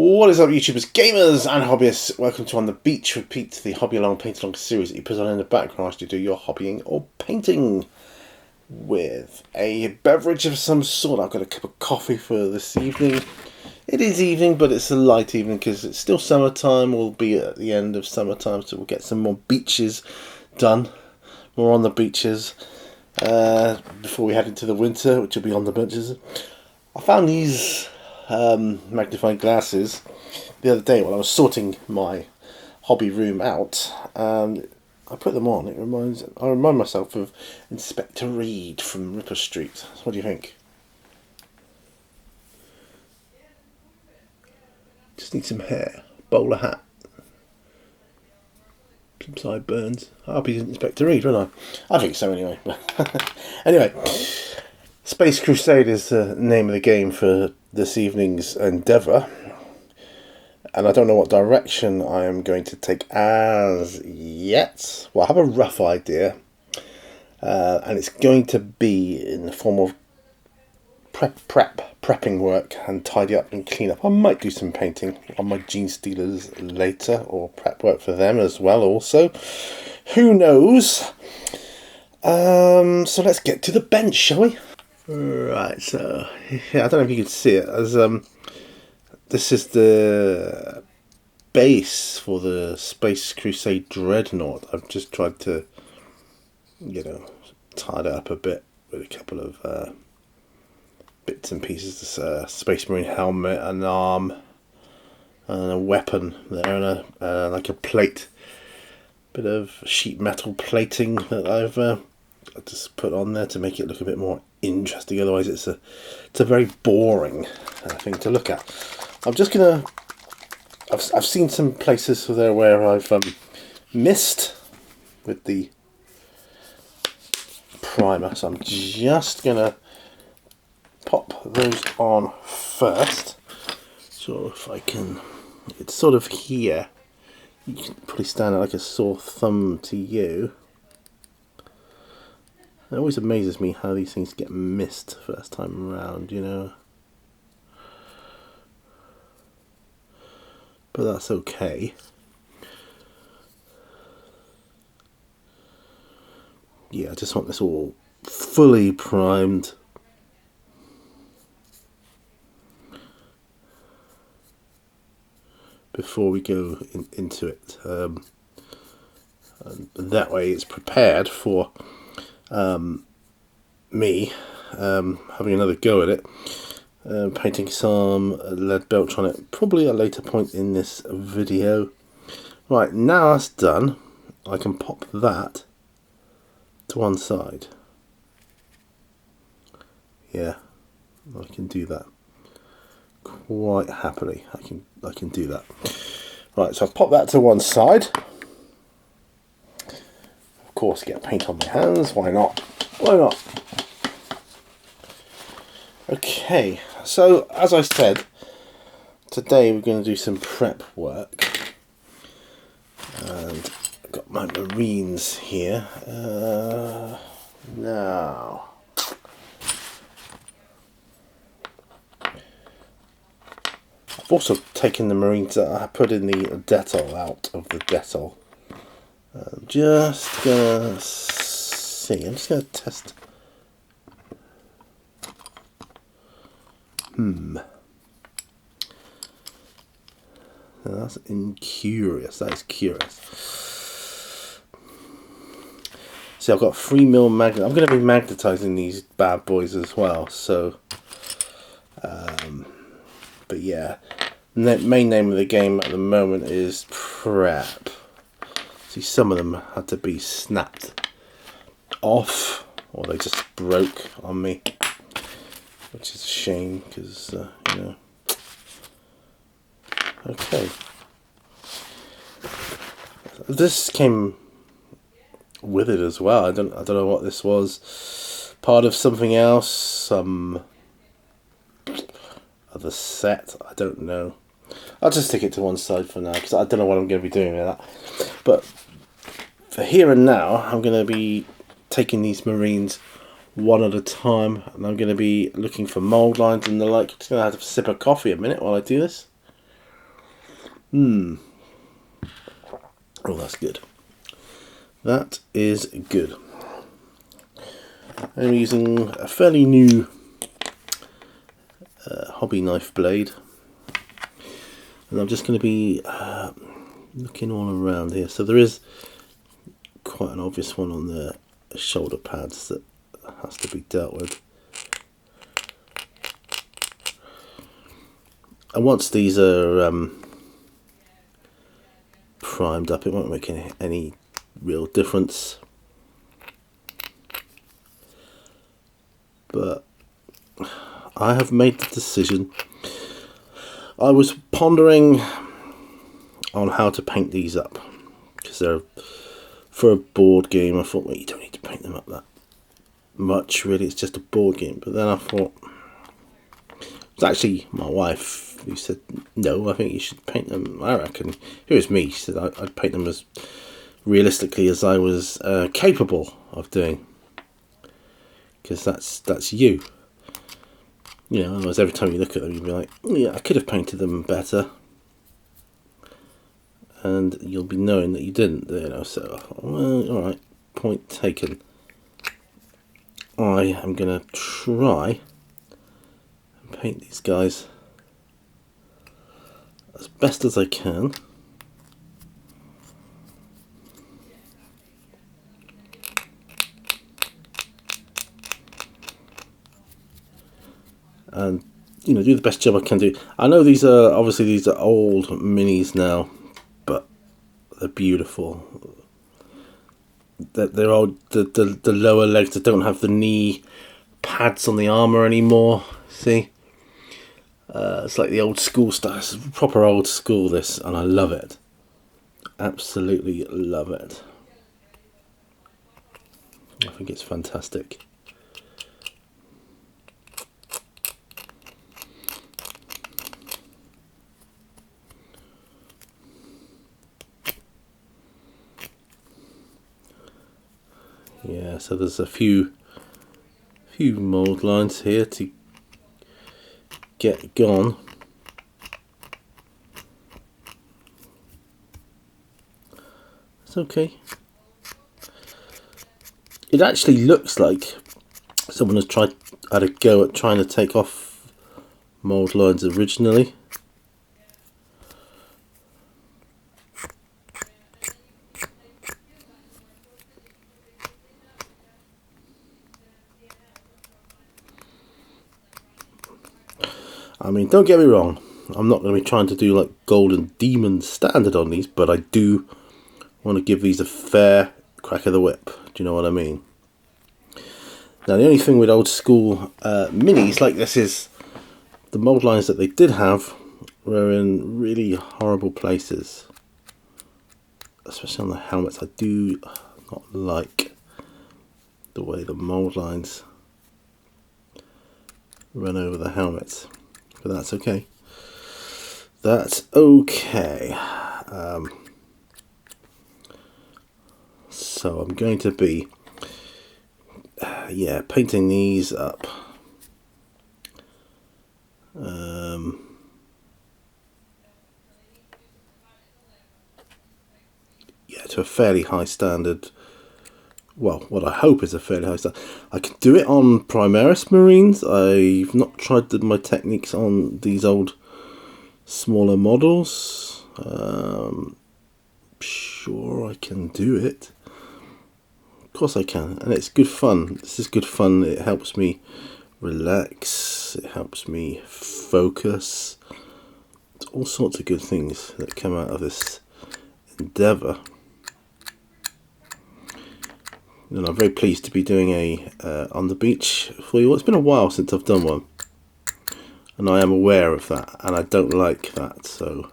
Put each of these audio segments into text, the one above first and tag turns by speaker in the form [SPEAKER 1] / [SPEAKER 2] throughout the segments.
[SPEAKER 1] What is up, YouTubers, gamers and hobbyists? Welcome to On the Beach with Pete, the hobby along paint along series that you put on in the background as you do your hobbying or painting with a beverage of some sort. I've got a cup of coffee for this evening. It is evening, but it's a light evening because it's still summertime. We'll be at the end of summertime, so we'll get some more beaches done. More on the beaches before we head into the winter, which will be on the benches. I found these magnifying glasses the other day when I was sorting my hobby room out, and I put them on. I remind myself of Inspector Reed from Ripper Street. What do you think? Just need some hair, bowler hat, some sideburns. I hope he's Inspector Reed, won't I? I think so anyway. Anyway, Space Crusade is the name of the game for this evening's endeavour, and I don't know what direction I am going to take as yet. Well, I have a rough idea, and it's going to be in the form of prepping work and tidy up and clean up. I might do some painting on my Gene Stealers later, or prep work for them as well also. Who knows? So let's get to the bench, shall we? Right, so yeah, I don't know if you can see it, as this is the base for the Space Crusade Dreadnought. I've just tried to, tie it up a bit with a couple of bits and pieces. This Space Marine helmet, an arm, and a weapon there, and like a plate, bit of sheet metal plating that I've just put on there to make it look a bit more interesting. Otherwise, it's a very boring thing to look at. I'm just gonna. I've seen some places there where I've missed with the primer, so I'm just gonna pop those on first. So if I can, it's sort of here. You can probably stand out like a sore thumb to you. It always amazes me how these things get missed first time around, But that's okay. Yeah, I just want this all fully primed. Before we go into it. And that way it's prepared for me having another go at it, painting some lead belch on it, probably at a later point in this video. Right, now that's done, I can pop that to one side. Yeah, I can do that quite happily. I can do that. Right, so I've popped that to one side. Of course, get paint on my hands. Why not? Why not? Okay, so as I said, today we're going to do some prep work, and I've got my Marines here. Now, I've also taken the Marines that I put in the Dettol out of the Dettol. I'm just gonna see. I'm just gonna test. Now that's incurious. That is curious. See, I've got 3mm magnet. I'm going to be magnetizing these bad boys as well. So, but yeah, the main name of the game at the moment is Prep. See, some of them had to be snapped off, or they just broke on me, which is a shame because Okay, this came with it as well. I don't know what this was. Part of something else, some other set. I don't know. I'll just stick it to one side for now because I don't know what I'm going to be doing with that. But for here and now, I'm going to be taking these Marines one at a time, and I'm going to be looking for mould lines and the like. I'm just going to have a sip of coffee a minute while I do this. Oh, that's good. That is good. I'm using a fairly new hobby knife blade, and I'm just going to be looking all around here. So there is quite an obvious one on the shoulder pads that has to be dealt with. And once these are primed up, it won't make any real difference. But I have made the decision. I was pondering on how to paint these up, because they're for a board game. I thought, well, you don't need to paint them up that much, really. It's just a board game. But then I thought, it was actually my wife who said, no, I think you should paint them. I reckon, it was me. She said I'd paint them as realistically as I was capable of doing, because that's you. You know, otherwise every time you look at them, you'd be like, yeah, I could have painted them better, and you'll be knowing that you didn't. You know, so well, all right, point taken. I am gonna try and paint these guys as best as I can. And, you know, do the best job I can do. I know these are old minis now, but they're beautiful. They're old. The lower legs that don't have the knee pads on the armour anymore. See, it's like the old school style. It's proper old school, this, and I love it. Absolutely love it. I think it's fantastic. Yeah, so there's a few mould lines here to get gone. It's okay. It actually looks like someone has had a go at trying to take off mould lines originally. I mean, don't get me wrong, I'm not going to be trying to do like Golden Demon standard on these, but I do want to give these a fair crack of the whip. Do you know what I mean? Now, the only thing with old school minis like this is the mould lines that they did have were in really horrible places, especially on the helmets. I do not like the way the mould lines run over the helmets. But that's okay. That's okay. So I'm going to be, painting these up. To a fairly high standard. Well, what I hope is a fairly high standard. I can do it on Primaris Marines. I've not tried my techniques on these old smaller models. Sure, I can do it. Of course I can, and it's good fun. This is good fun. It helps me relax. It helps me focus. It's all sorts of good things that come out of this endeavour. And I'm very pleased to be doing a on the beach for you. Well, it's been a while since I've done one, and I am aware of that, and I don't like that, so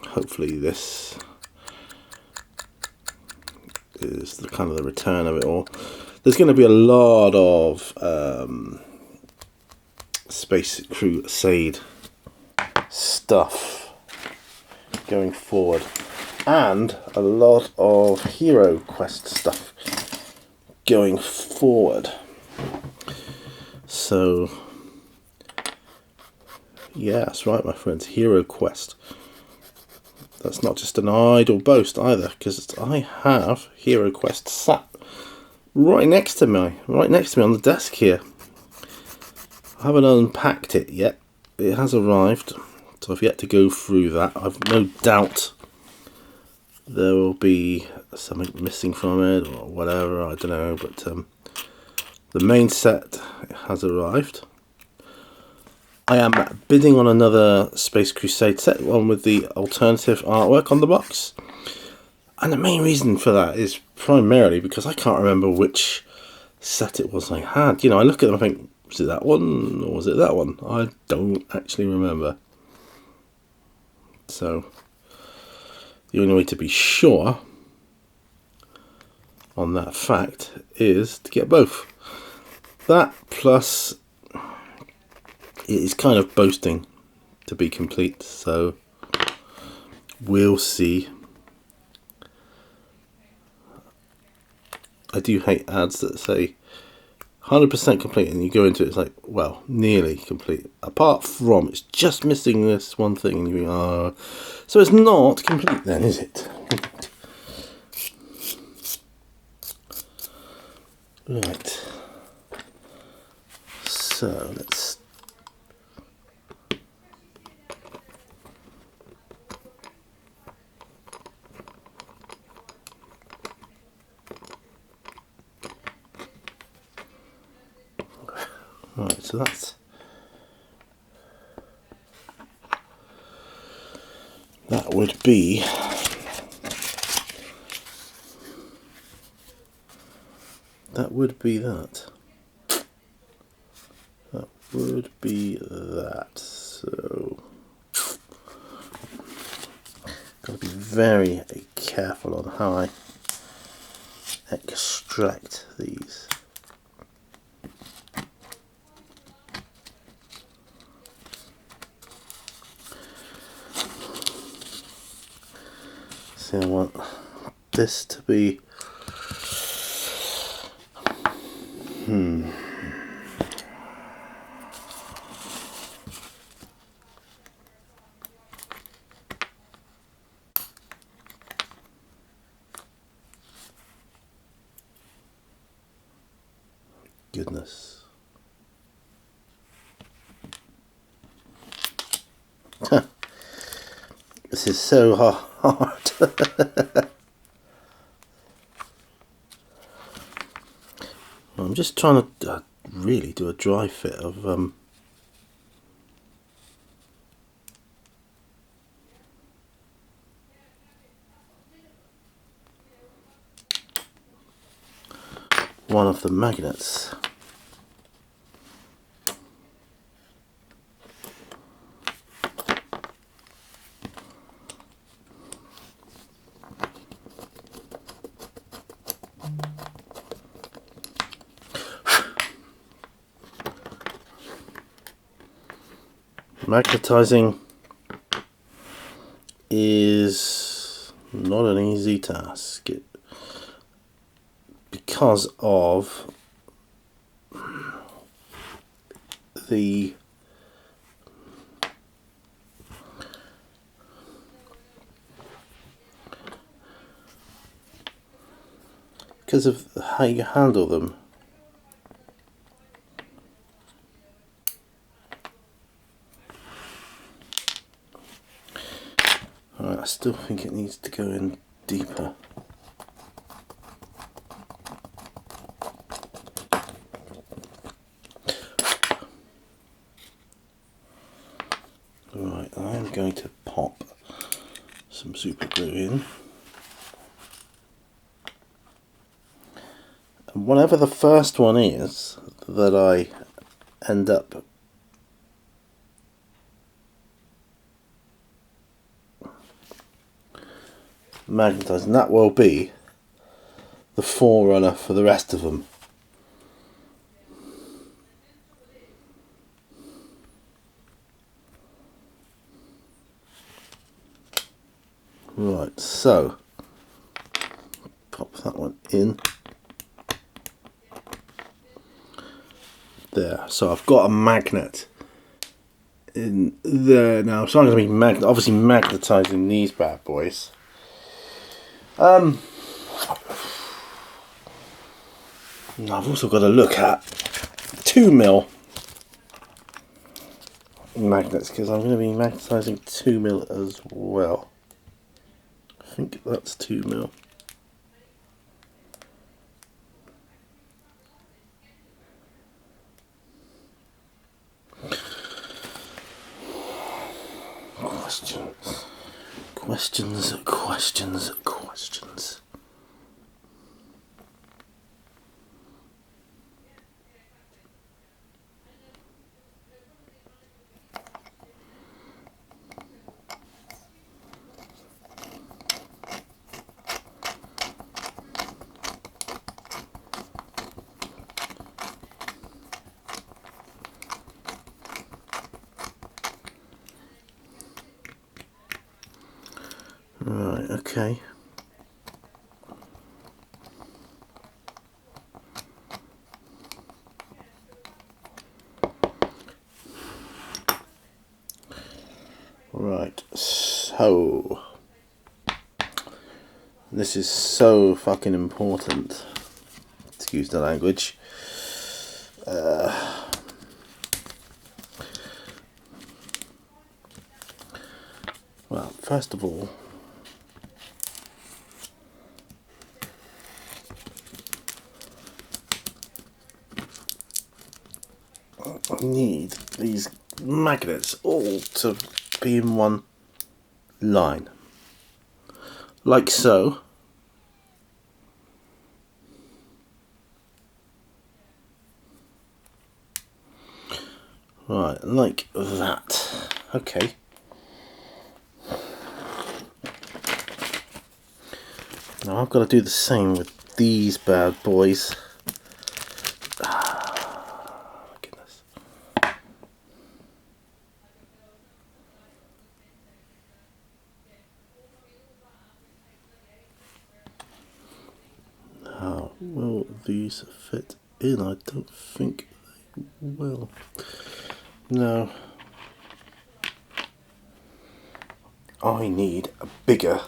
[SPEAKER 1] hopefully this is the kind of the return of it all. There's going to be a lot of Space Crusade stuff going forward, and a lot of Hero Quest stuff going forward. So Yeah, that's right, my friends. Hero Quest. That's not just an idle boast either, because I have Hero Quest sat right next to me on the desk here. I haven't unpacked it yet. It has arrived, so I've yet to go through that. I've no doubt there will be something missing from it or whatever, I don't know, but the main set has arrived. I am bidding on another Space Crusade set, one with the alternative artwork on the box. And the main reason for that is primarily because I can't remember which set it was I had. You know, I look at them and think, was it that one or was it that one? I don't actually remember. So, the only way to be sure on that fact is to get both. That plus it is kind of boasting to be complete, so we'll see. I do hate ads that say 100% complete and you go into it, it's like, well, nearly complete. Apart from, it's just missing this one thing and you think, oh, so it's not complete then, is it? Right. So, let's... Right, so that would be that. That would be that. So gotta be very careful on how I extract these. See, I want this to be goodness. This is so hard. I'm just trying to really do a dry fit of one of the magnets. Magnetizing is not an easy task because of the how you handle them. I still think it needs to go in deeper. Right, I'm going to pop some super glue in. And whatever the first one is that I end up magnetizing, that will be the forerunner for the rest of them. Right, so pop that one in there. So I've got a magnet in there now. So I'm going to be obviously magnetising these bad boys. Now I've also got to look at 2mm magnets, because I'm going to be magnetising 2mm as well. I think that's 2mm. Questions. Right, okay. Right, so this is so fucking important. Excuse the language. Well, first of all, I need these magnets all to be in one line, like so. Right, like that. Okay. Now I've got to do the same with these bad boys. Goodness. How will these fit in? I don't think they will. No. I need a bigger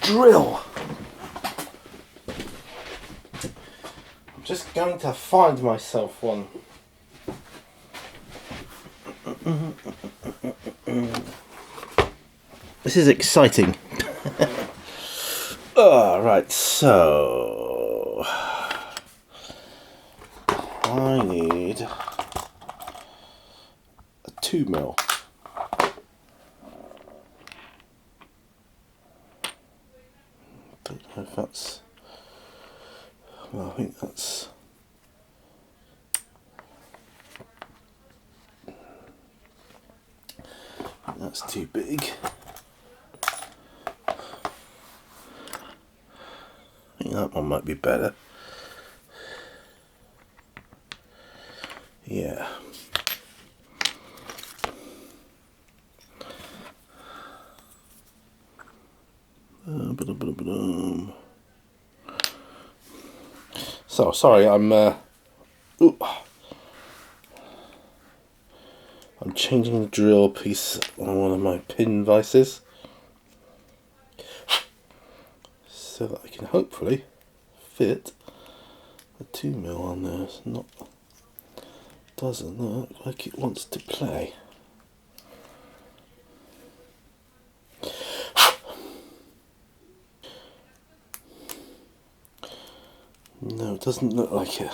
[SPEAKER 1] drill. I'm just going to find myself one. This is exciting. Right, so I need a 2mm. Don't know if that's, well, I think that's too big. I think that one might be better. Yeah. So sorry, I'm changing the drill piece on one of my pin vices so that I can hopefully fit the 2mm on there. It's not, doesn't look like it wants to play. No, it doesn't look like it.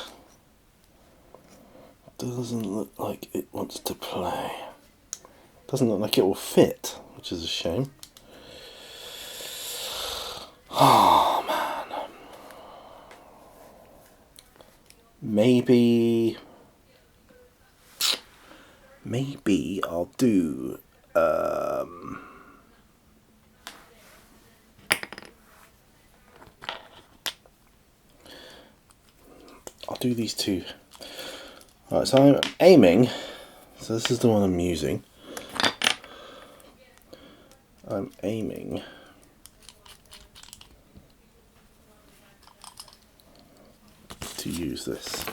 [SPEAKER 1] Doesn't look like it wants to play. Doesn't look like it will fit, which is a shame. Oh man. Maybe I'll do these two. Alright, so I'm aiming, so this is the one I'm using. I'm aiming to use this.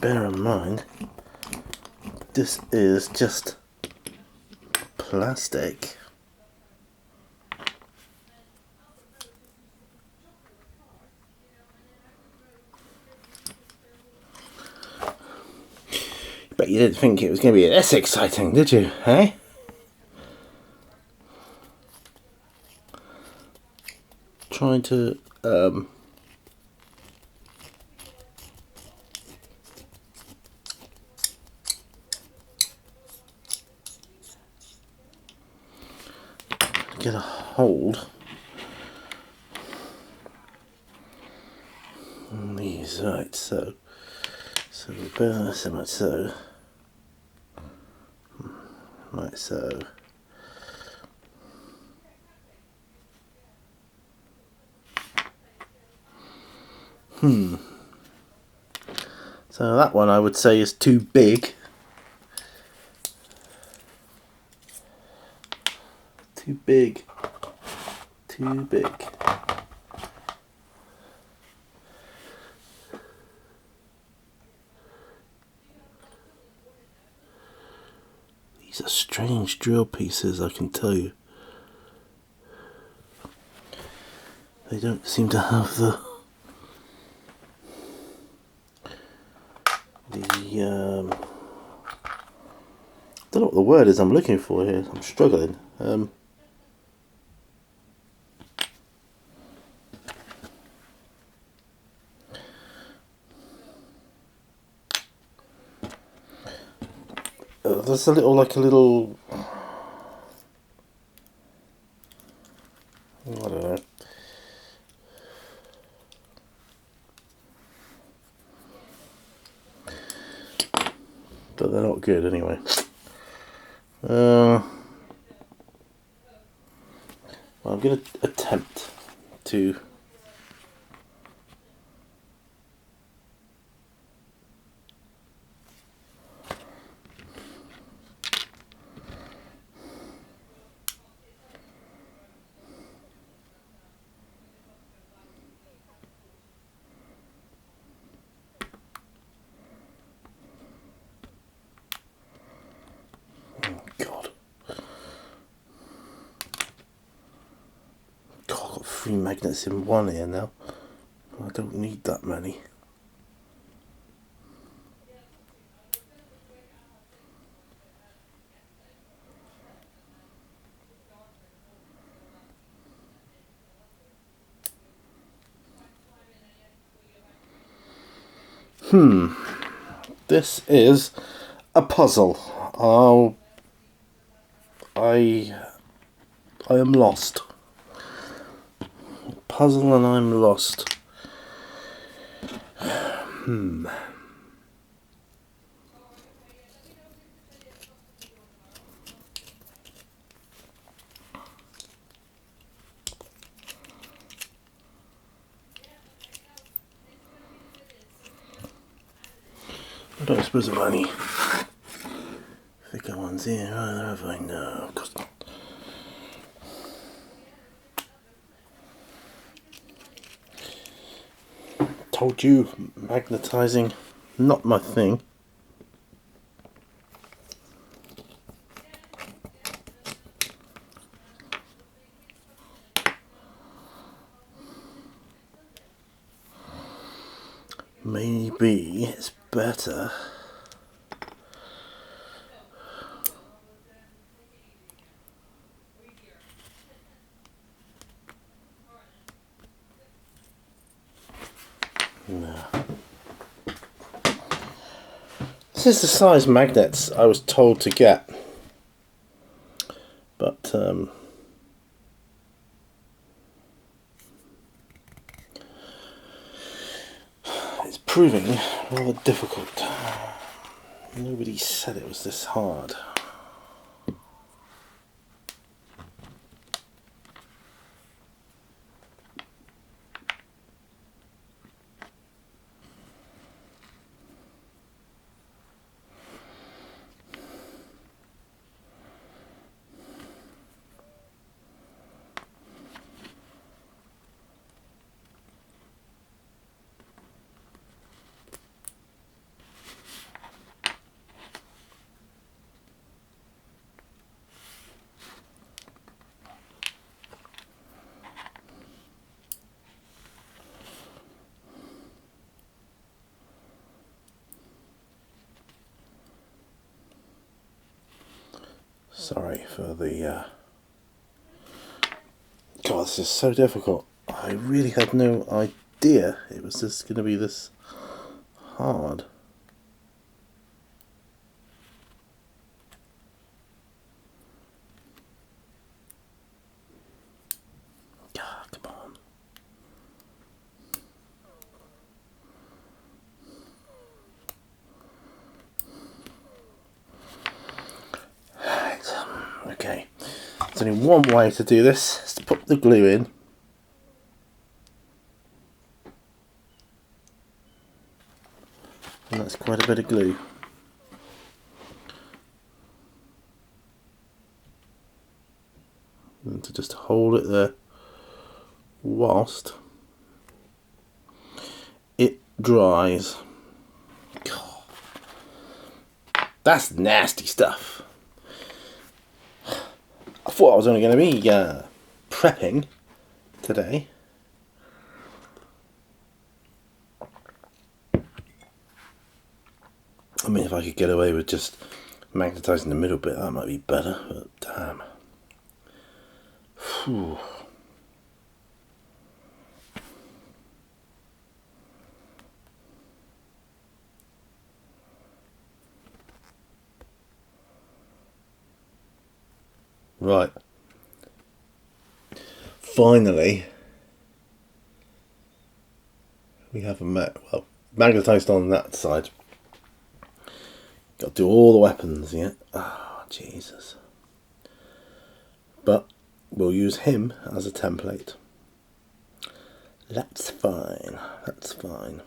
[SPEAKER 1] bear in mind, this is just plastic. But you didn't think it was going to be this exciting, did you, eh? Trying to get a hold on these, right, so about so much so, right, so so that one I would say is too big. Too big. Too big. These are strange drill pieces, I can tell you. They don't seem to have the I don't know what the word is I'm looking for here. I'm struggling. There's a little, I don't know. But they're not good anyway. Well, I'm going to attempt to I've got 3 magnets in one here now. I don't need that many. This is a puzzle. I am lost. Puzzle and I'm lost. I don't suppose there are any thicker ones here, either, have I? No, of course not. Told you, magnetizing, not my thing. Maybe it's better no. This is the size magnets I was told to get, but it's proving rather difficult. Nobody said it was this hard. Sorry for the... God, this is so difficult. I really had no idea it was just going to be this hard. God, come on. Right. Okay. There's only one way to do this. Is to put the glue in. And that's quite a bit of glue. And to just hold it there whilst it dries. God, that's nasty stuff. I thought I was only going to be prepping today. I mean, if I could get away with just magnetising the middle bit, that might be better, but damn. Whew. Right. Finally, we have magnetised on that side. Got to do all the weapons, yeah? Oh, Jesus. But we'll use him as a template. That's fine. That's fine.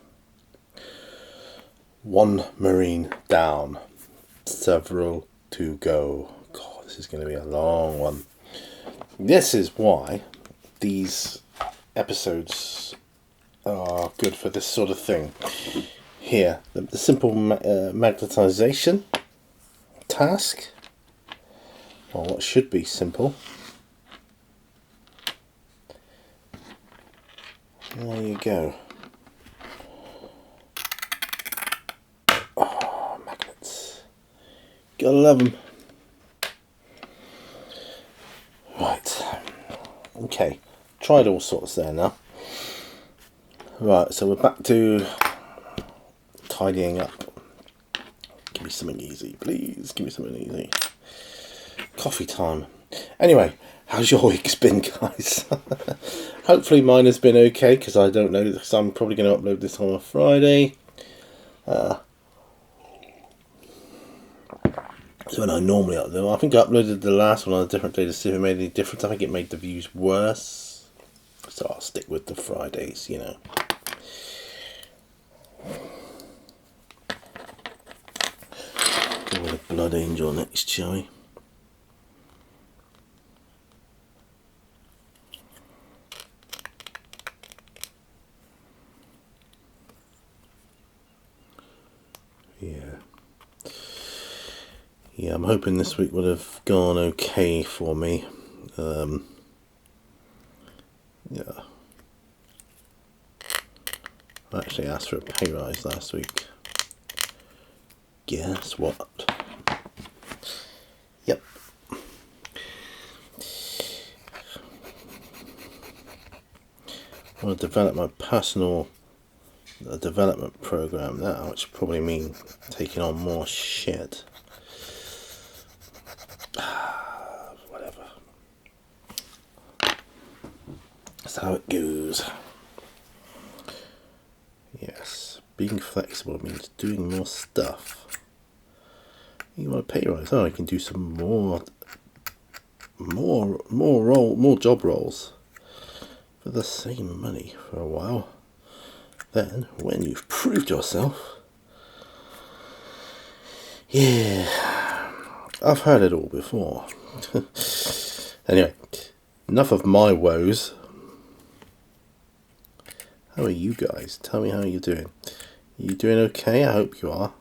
[SPEAKER 1] One Marine down. Several to go. God, this is going to be a long one. This is why these episodes are good for this sort of thing. Here, the simple magnetization task, or what should be simple. There you go. Oh, magnets. Gotta love them. Right. Okay. Tried all sorts there now. Right, so we're back to tidying up. Give me something easy, please. Give me something easy. Coffee time. Anyway, how's your week's been, guys? Hopefully mine has been okay, because I don't know, because I'm probably going to upload this on a Friday. So when I normally upload, I think I uploaded the last one on a different day to see if it made any difference. I think it made the views worse. So I'll stick with the Fridays, you know. Go with a Blood Angel next, shall we? Yeah, I'm hoping this week would have gone okay for me. Yeah. I actually asked for a pay rise last week. Guess what? Yep. I want to develop my personal development program now, which probably means taking on more shit. Whatever. That's how it goes. Yes, being flexible means doing more stuff. You want a pay rise? Oh, I can do some more job roles for the same money for a while. Then, when you've proved yourself, yeah, I've heard it all before. Anyway, enough of my woes. How are you guys? Tell me how you're doing. You doing okay? I hope you are.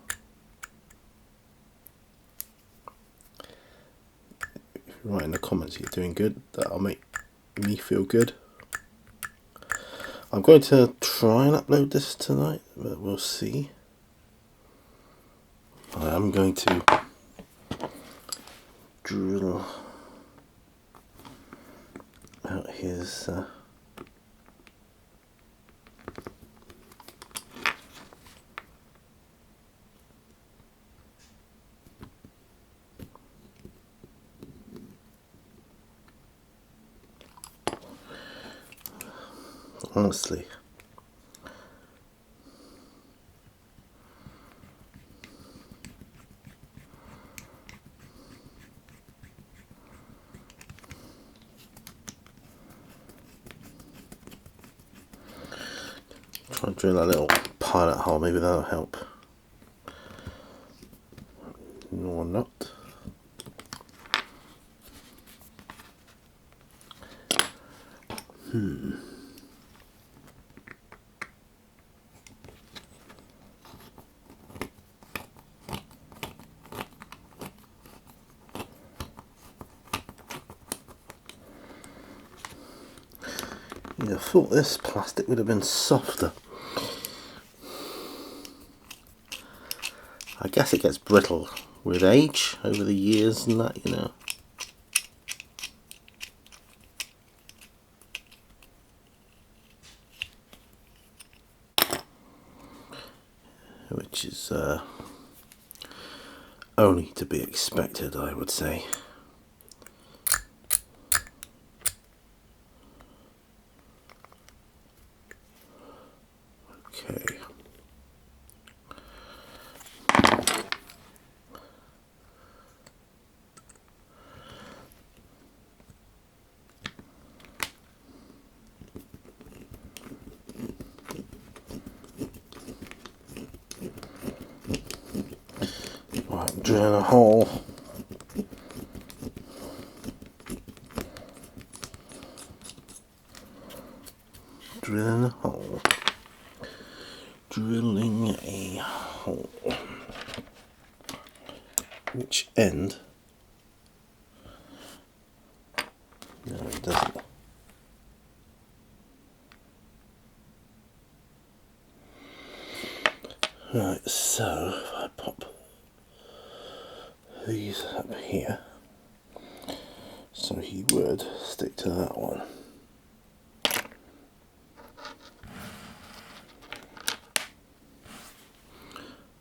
[SPEAKER 1] If you write in the comments you're doing good, that'll make me feel good. I'm going to try and upload this tonight, but we'll see. I am going to drill out his honestly. Try and drill a little pilot hole, maybe that'll help. Or not. You'd have thought this plastic would have been softer. I guess it gets brittle with age over the years and that, you know. Which is only to be expected, I would say. Okay. Right, drill a hole. Drilling a hole. Drilling a hole. Which end? No, it doesn't. Right, so if I pop these up here, so he would stick to that one.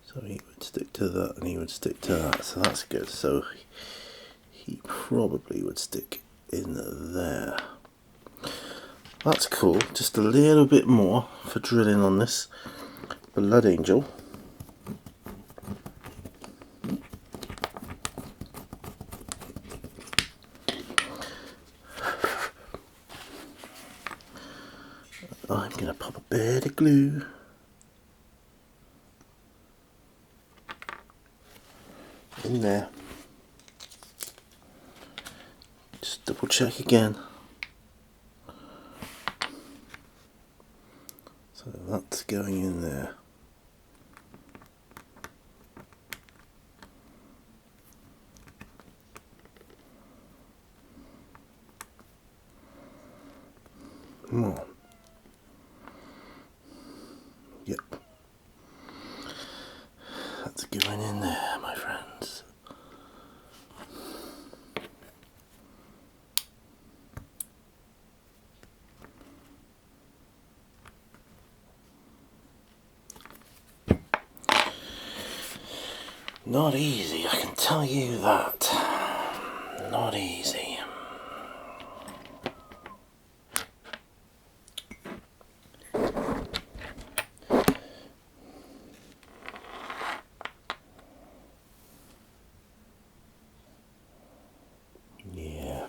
[SPEAKER 1] So he would stick to that and he would stick to that, so that's good. So he probably would stick in there. That's cool. Just a little bit more for drilling on this Blood Angel. I'm going to pop a bit of glue. In there. Just double check again. So that's going in there. More. Yep. That's going in there, my friends. Not easy, I can tell you that. Not easy. Yeah.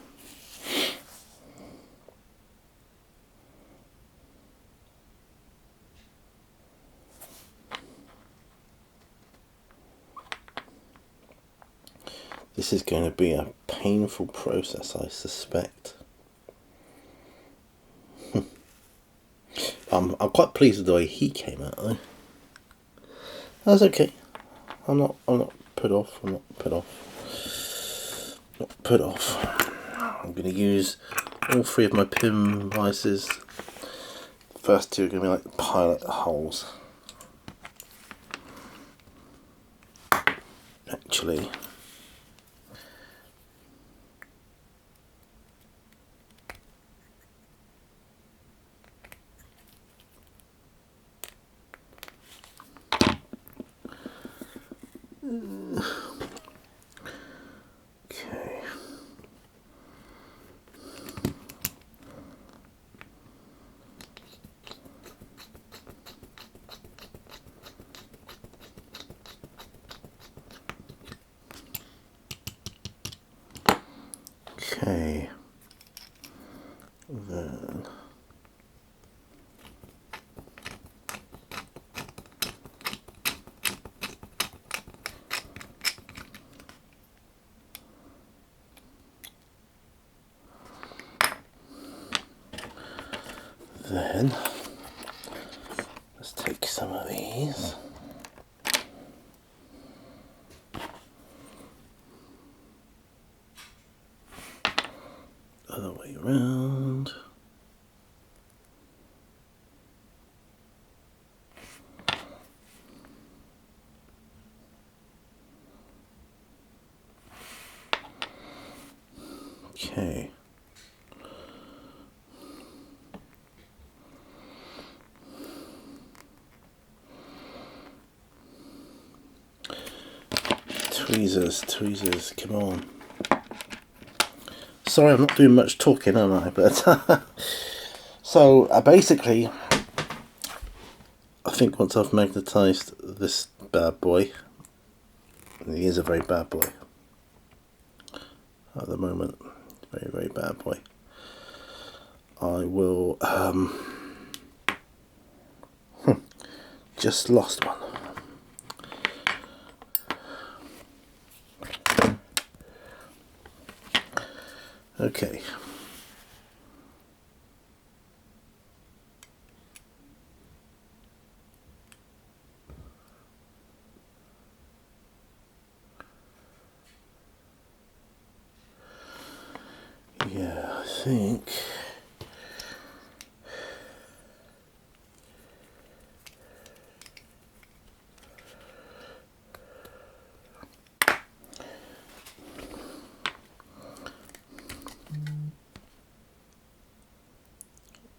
[SPEAKER 1] This is going to be a painful process, I suspect. I'm quite pleased with the way he came out though. That's okay. I'm not put off. I'm not put off. Not put off. I'm going to use all three of my pin vices. First two are going to be like pilot holes. Actually, then let's take some of these. Other way around. Okay. Tweezers, come on. Sorry, I'm not doing much talking, am I? But so basically, I think once I've magnetized this bad boy, and he is a very bad boy at the moment, very, very bad boy, I will just lost one. Okay. Yeah, I think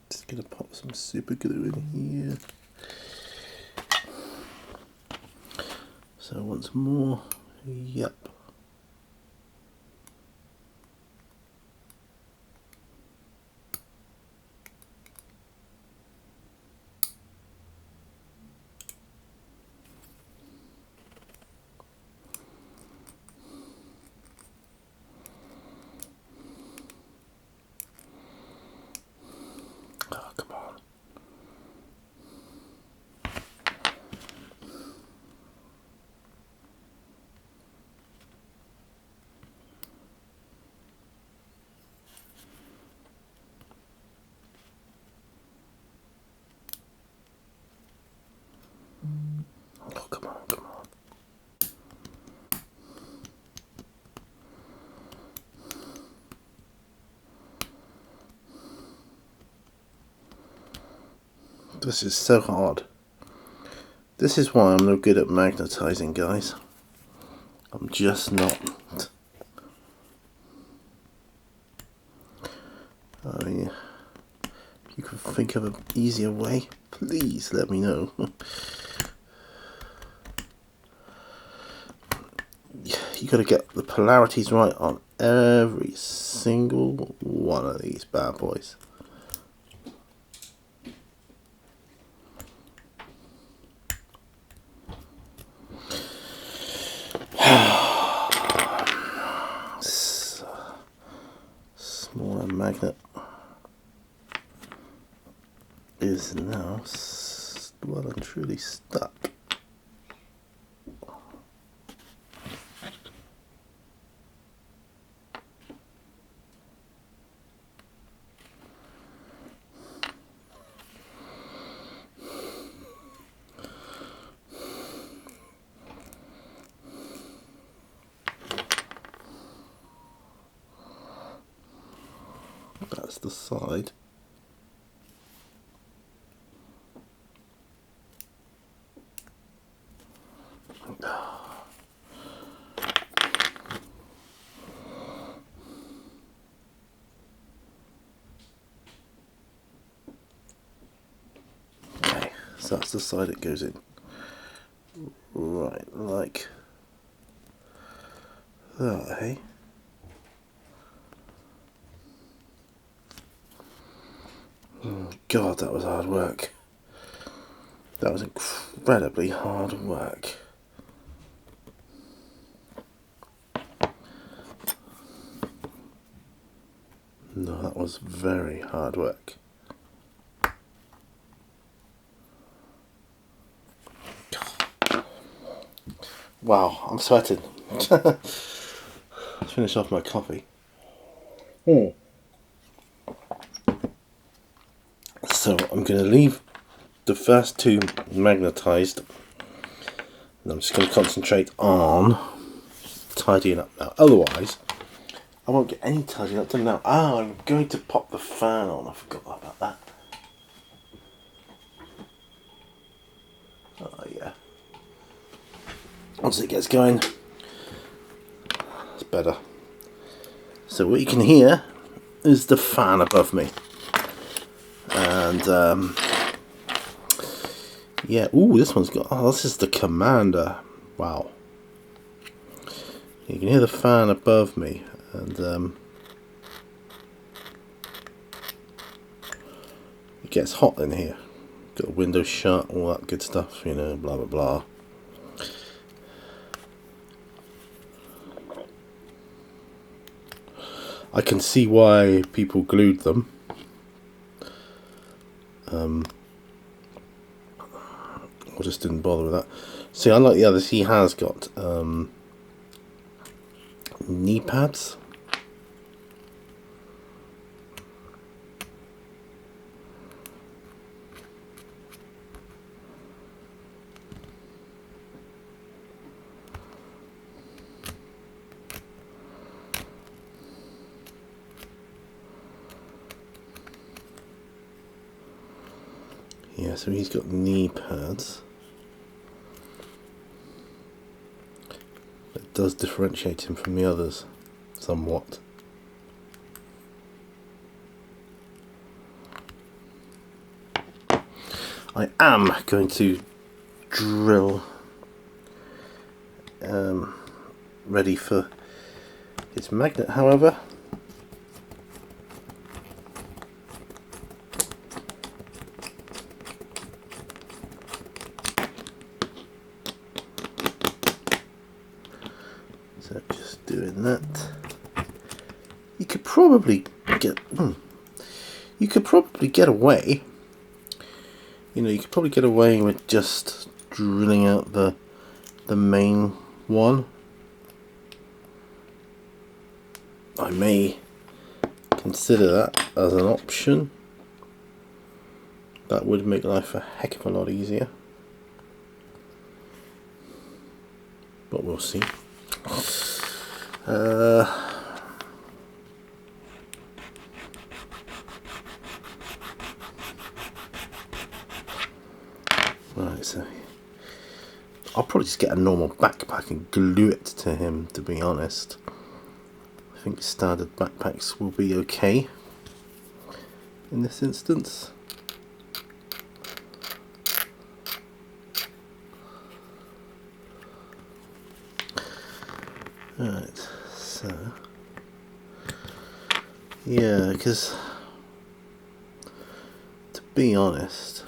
[SPEAKER 1] just gonna pop some super glue in here. So once more, yep. Oh, come on. Oh, come on, come on. This is so hard. This is why I'm no good at magnetizing, guys. I'm just not. I mean, if you can think of an easier way, please let me know. You gotta get the polarities right on every single one of these bad boys. Smaller magnet is now well and truly stuck. That's the side. Okay, so that's the side it goes in. Right, like that, eh? Oh God, that was hard work. That was incredibly hard work. No, that was very hard work. Wow, I'm sweating. Let's finish off my coffee. So So I'm going to leave the first two magnetised, and I'm just going to concentrate on tidying up now. Otherwise, I won't get any tidying up done now. Ah, I'm going to pop the fan on. I forgot about that. Oh yeah. Once it gets going, it's better. So what you can hear is the fan above me. And yeah, ooh, this one's got, oh, this is the Commander. Wow. You can hear the fan above me, and it gets hot in here. Got the window shut, all that good stuff, you know, blah blah blah. I can see why people glued them. I just didn't bother with that. See, unlike the others, he has got knee pads. Yeah, so he's got knee pads. It does differentiate him from the others somewhat. I am going to drill ready for his magnet, however. So just doing that. You could probably get away. You know, you could probably get away with just drilling out the main one. I may consider that as an option. That would make life a heck of a lot easier. But we'll see. Right, so I'll probably just get a normal backpack and glue it to him, to be honest. I think standard backpacks will be okay in this instance. Right, so yeah, because to be honest,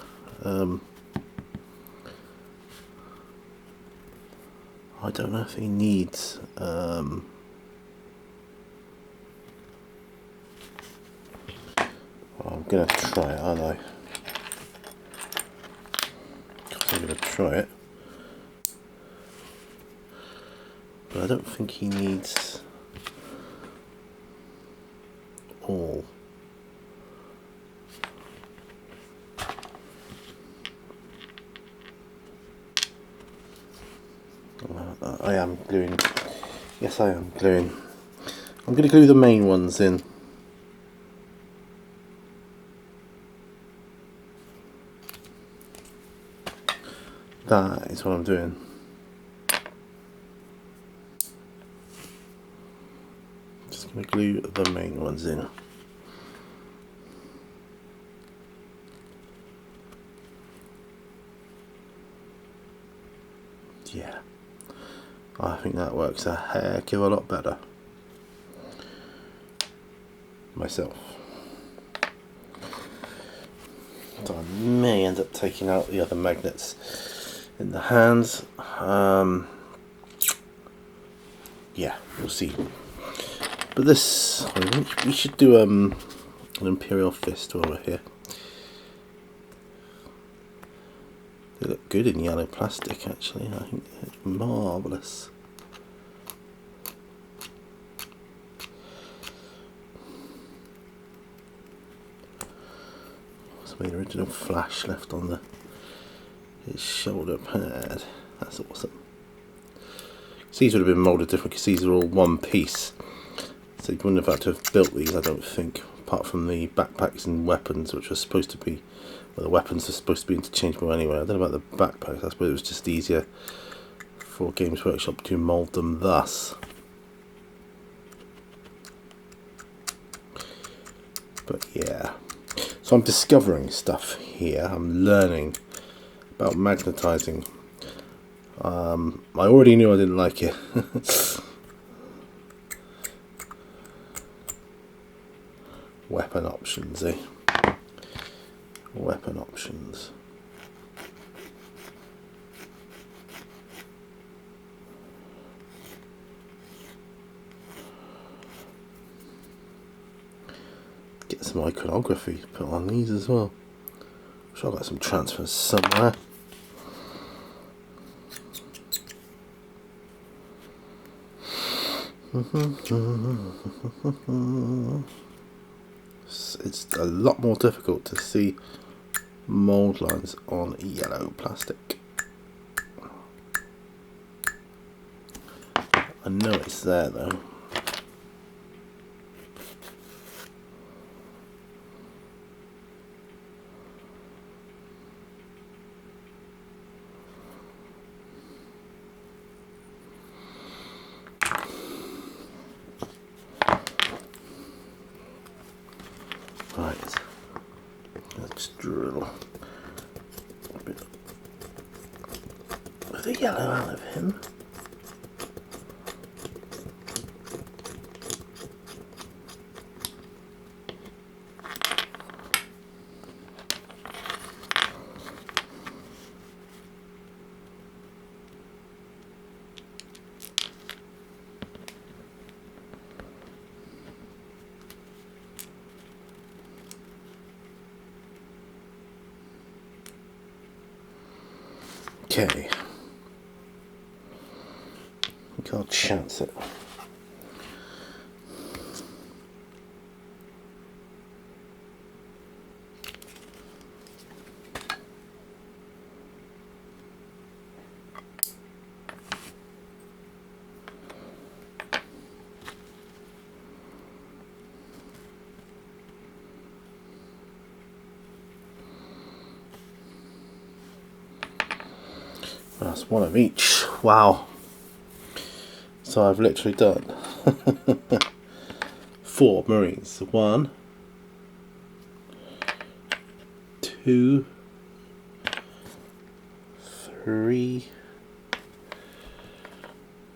[SPEAKER 1] I don't know if he needs I'm gonna try it, aren't I? I'm gonna try it, but I don't think he needs all. I am gluing. Yes, I am gluing. I'm going to glue the main ones in. That is what I'm doing. Just going to glue the main ones in. Yeah. I think that works a heck of a lot better myself. So I may end up taking out the other magnets in the hands. Yeah, we'll see. But this, I think we should do an Imperial Fist while we're here. They look good in yellow plastic, actually. I think it's marvellous. The original flash left on his shoulder pad. That's awesome. These would have been moulded different because these are all one piece. So you wouldn't have had to have built these, I don't think, apart from the backpacks and weapons, which were supposed to be, well, the weapons are supposed to be interchangeable anyway. I don't know about the backpacks. I suppose it was just easier for Games Workshop to mould them thus. But yeah, so I'm discovering stuff here. I'm learning about magnetizing. I already knew I didn't like it. Weapon options, eh? Weapon options. Get some iconography put on these as well. I'm sure I've got some transfers somewhere. It's a lot more difficult to see mould lines on yellow plastic. I know it's there though. Right, let's drill a bit of the yellow out of him. Okay, I think I'll chance it. That's one of each. Wow. So I've literally done 4 Marines. 1, 2, 3.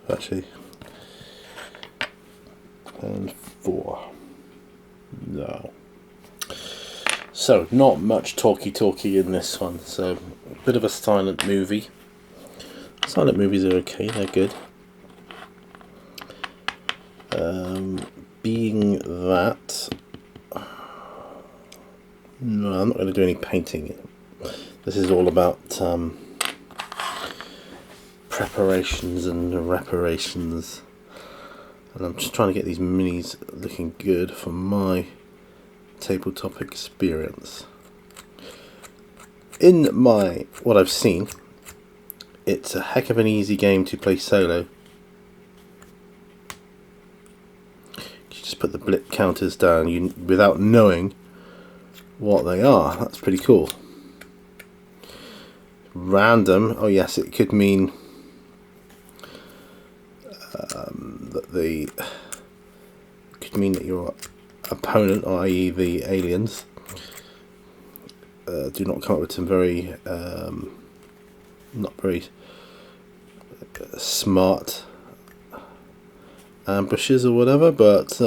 [SPEAKER 1] Actually, and 4. No. So not much talky in this one. So a bit of a silent movie. Silent movies are okay, they're good. Being that, no, I'm not going to do any painting. This is all about preparations and reparations, and I'm just trying to get these minis looking good for my tabletop experience. In what I've seen, it's a heck of an easy game to play solo. You just put the blip counters down without knowing what they are. That's pretty cool. Random, oh yes, it could mean that your opponent, i.e. the aliens, do not come up with some very not very smart ambushes or whatever, but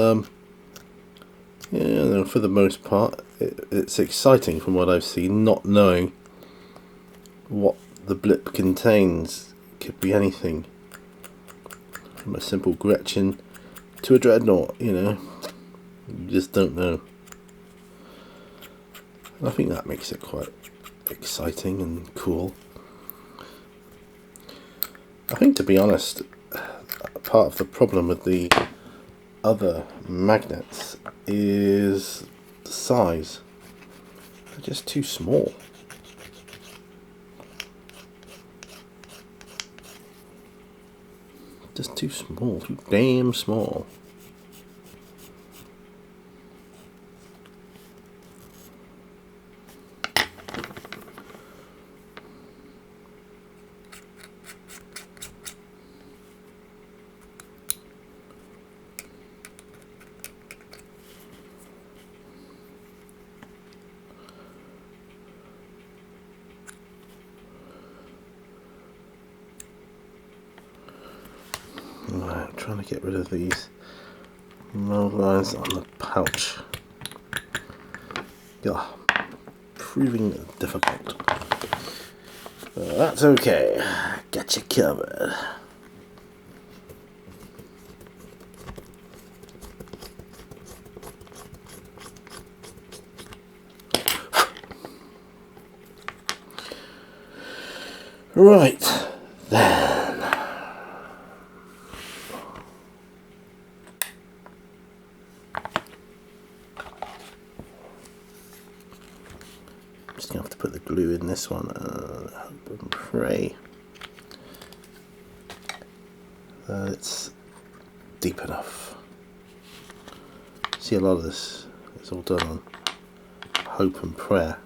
[SPEAKER 1] yeah, for the most part it's exciting from what I've seen, not knowing what the blip contains. Could be anything from a simple Gretchen to a dreadnought, you just don't know. And I think that makes it quite exciting and cool. I think, to be honest, part of the problem with the other magnets is the size. They're just too small. Just too small, too damn small. Right, I'm trying to get rid of these mold lines on the pouch. Yeah, proving difficult. But that's okay. Got you covered. Right then. Just gonna have to put the glue in this one and hope and pray that it's deep enough. See, a lot of this is all done on hope and prayer.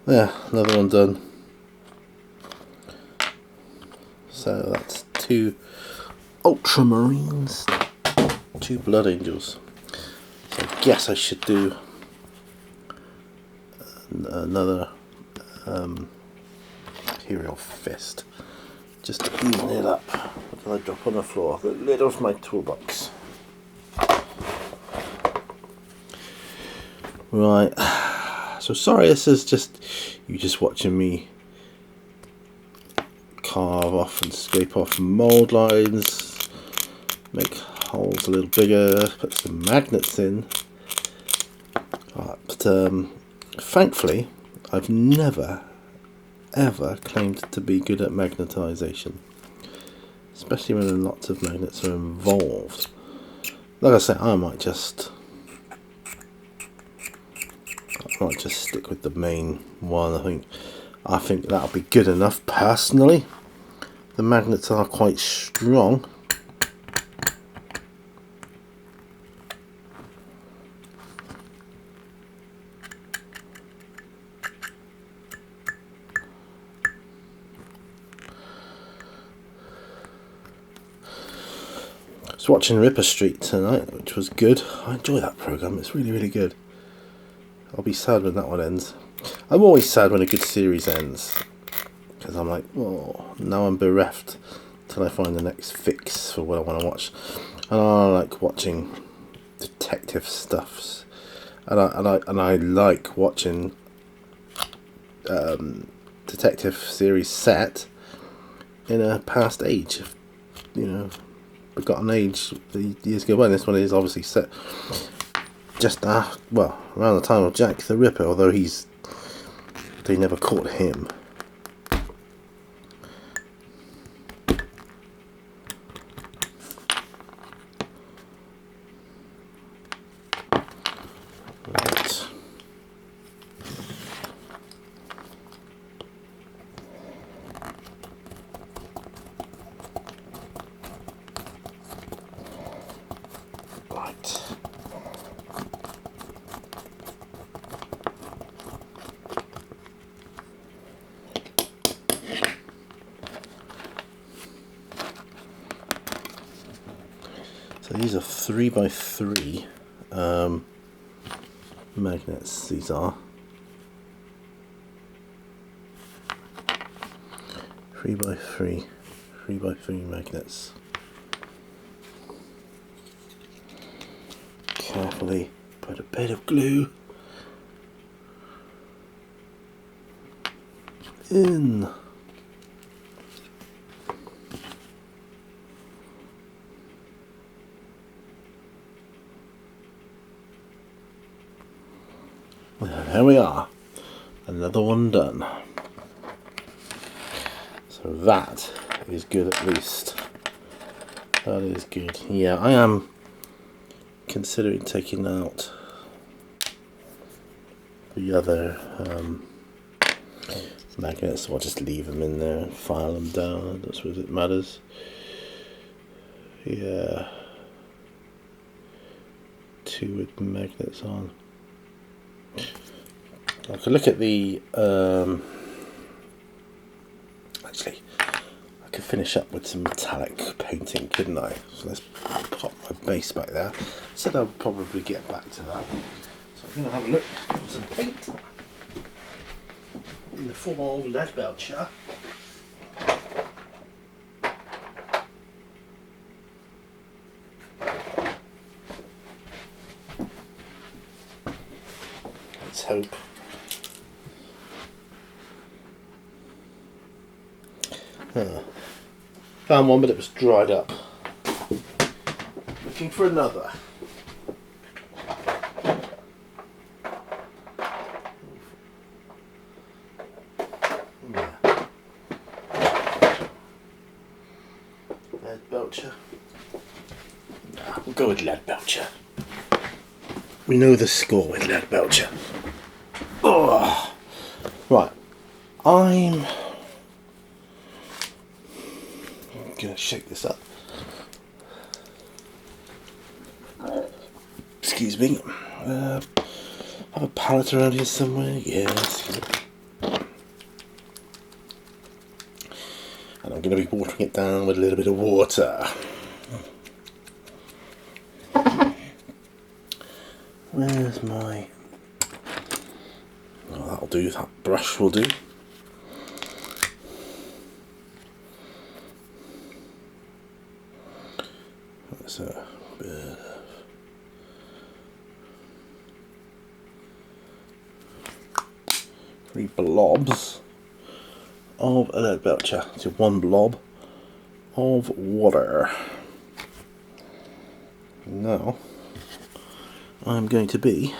[SPEAKER 1] There, another one done. So that's 2 ultramarines, 2 blood angels. So I guess I should do another Imperial Fist, just to even it up. What did I drop on the floor? The lid of my toolbox. Right. So sorry, this is just you just watching me carve off and scrape off mold lines, make holes a little bigger, put some magnets in. But thankfully, I've never ever claimed to be good at magnetization, especially when lots of magnets are involved. Like I say, I might just stick with the main one. I think that'll be good enough personally. The magnets are quite strong. I was watching Ripper Street tonight, which was good. I enjoy that program. It's really, really good. I'll be sad when that one ends. I'm always sad when a good series ends, because I'm like, oh, now I'm bereft till I find the next fix for what I want to watch. And I like watching detective stuffs, and I like watching detective series set in a past age, forgotten age, the years go by. This one is obviously set just around the time of Jack the Ripper, although they never caught him. Right. Right. So these are 3x3 magnets. These are 3x3 magnets. Carefully put a bit of glue in. There here we are, another one done. So that is good at least. That is good. Yeah, I am considering taking out the other magnets, or just leave them in there and file them down. I don't suppose it matters. Yeah. 2 with magnets on. I could look at the actually I could finish up with some metallic painting, couldn't I? So let's pop my base back there. Said I'll probably get back to that. So I'm gonna have a look at some paint in the form of lead belcher. Let's hope. Found one, but it was dried up. Looking for another. Yeah. Lead belcher. Nah, we'll go with lead belcher. We know the score with lead belcher. Oh. Right. I'm gonna shake this up. Excuse me. Have a palette around here somewhere. Yes. And I'm gonna be watering it down with a little bit of water. Where's my... Oh, that'll do. That brush will do. That's a bit of 3 blobs of a lead belcher to 1 blob of water. Now I'm going to be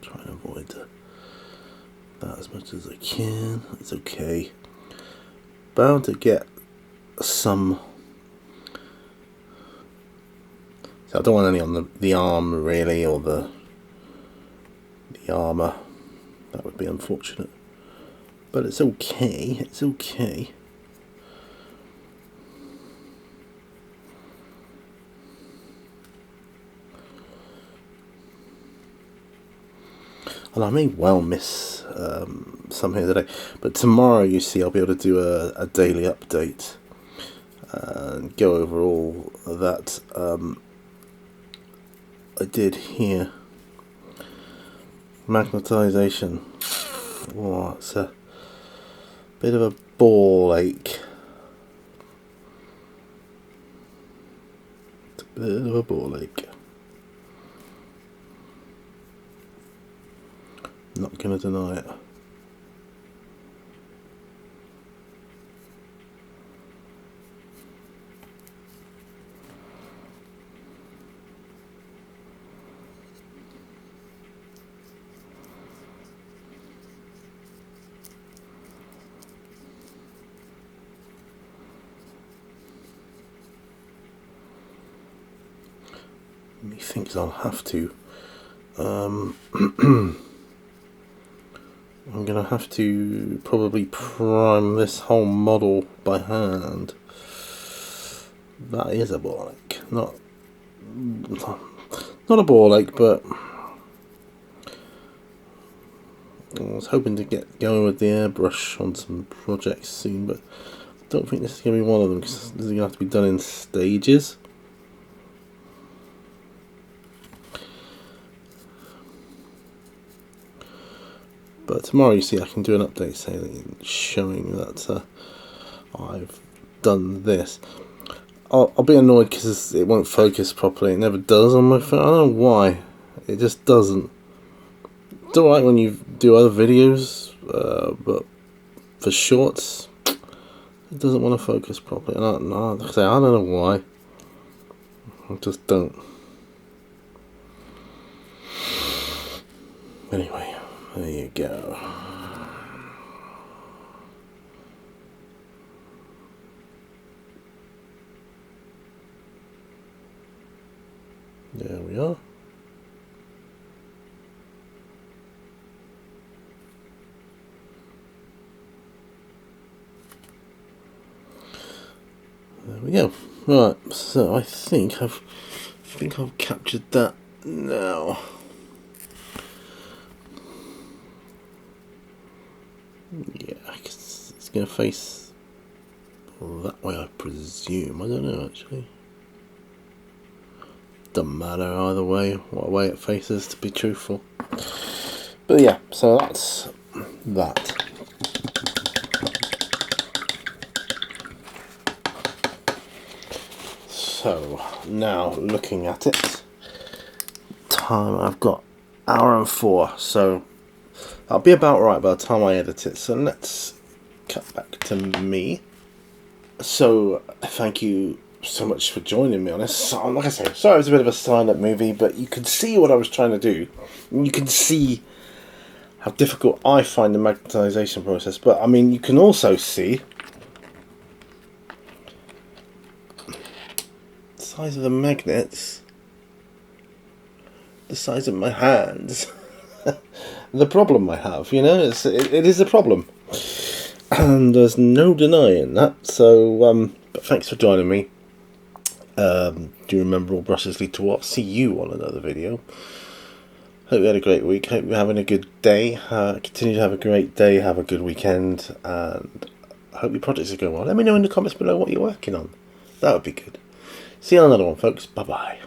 [SPEAKER 1] trying to avoid that as much as I can. It's okay. Bound to get some. So I don't want any on the arm really, or the armour. That would be unfortunate. But it's okay. It's okay. And I may well miss some here today, but tomorrow, you see, I'll be able to do a daily update and go over all that I did here. Magnetization. Oh, it's a bit of a ball ache. It's a bit of a ball ache. Not gonna deny it. Methinks I'll have to. I'm going to have to probably prime this whole model by hand. That is a ball ache. Not a ball ache, but I was hoping to get going with the airbrush on some projects soon, but I don't think this is going to be one of them, because this is going to have to be done in stages. But tomorrow, you see, I can do an update showing that I've done this. I'll be annoyed because it won't focus properly. It never does on my phone. I don't know why. It just doesn't. It's alright when you do other videos, but for shorts, It doesn't want to focus properly. I don't know why. I just don't. Anyway, there you go. There we are. There we go. Right, so I think I've captured that now. Yeah, it's going to face that way, I presume. I don't know, actually. Doesn't matter either way, what way it faces, to be truthful. But yeah, so that's that. So, now looking at it, time I've got 1:04, so I'll be about right by the time I edit it. So let's cut back to me. So, thank you so much for joining me on this. Like I say, sorry it was a bit of a silent movie, but you could see what I was trying to do. You can see how difficult I find the magnetization process, but I mean, you can also see the size of the magnets, the size of my hands. The problem I have, you know, it is a problem, and there's no denying that. So, but thanks for joining me. Do you remember all brushes lead to what? See you on another video. Hope you had a great week. Hope you're having a good day. Continue to have a great day. Have a good weekend, and I hope your projects are going well. Let me know in the comments below what you're working on. That would be good. See you on another one, folks. Bye bye.